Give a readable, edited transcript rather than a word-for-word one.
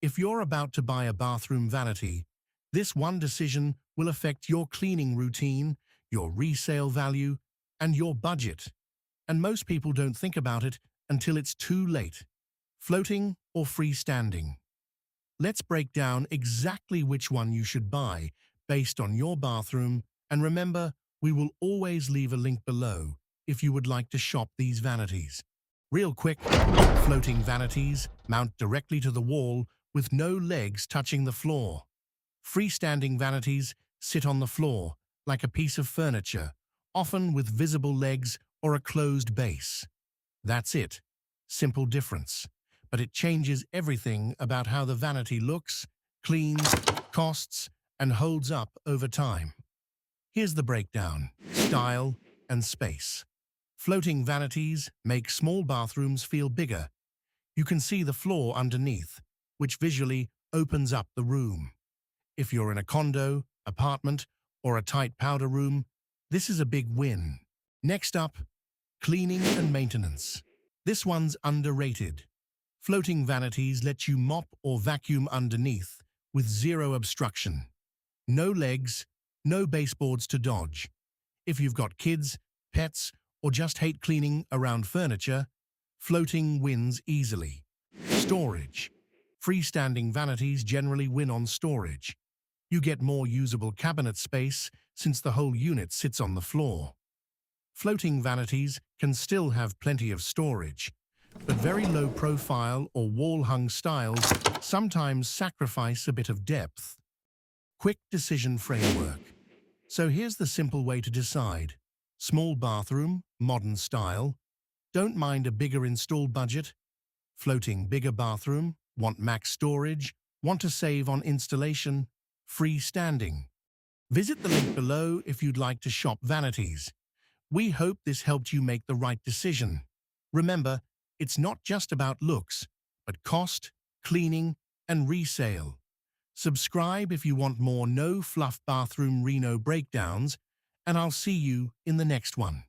If you're about to buy a bathroom vanity, this one decision will affect your cleaning routine, your resale value, and your budget. And most people don't think about it until it's too late. Floating or freestanding? Let's break down exactly which one you should buy based on your bathroom, and remember, we will always leave a link below if you would like to shop these vanities. Real quick, floating vanities mount directly to the wall with no legs touching the floor. Freestanding vanities sit on the floor like a piece of furniture, often with visible legs or a closed base. That's it. Simple difference. But it changes everything about how the vanity looks, cleans, costs, and holds up over time. Here's the breakdown: style and space. Floating vanities make small bathrooms feel bigger. You can see the floor underneath, which visually opens up the room. If you're in a condo, apartment, or a tight powder room, this is a big win. Next up, cleaning and maintenance. This one's underrated. Floating vanities let you mop or vacuum underneath with zero obstruction. No legs, no baseboards to dodge. If you've got kids, pets, or just hate cleaning around furniture, floating wins easily. Storage. Freestanding vanities generally win on storage. You get more usable cabinet space since the whole unit sits on the floor. Floating vanities can still have plenty of storage, but very low profile or wall-hung styles sometimes sacrifice a bit of depth. Quick decision framework. So here's the simple way to decide. Small bathroom, modern style. Don't mind a bigger install budget. Floating bigger bathroom, want max storage, want to save on installation. Freestanding. Visit the link below if you'd like to shop vanities. We hope this helped you make the right decision. Remember, it's not just about looks, but cost, cleaning, and resale. Subscribe if you want more no-fluff bathroom reno breakdowns, and I'll see you in the next one.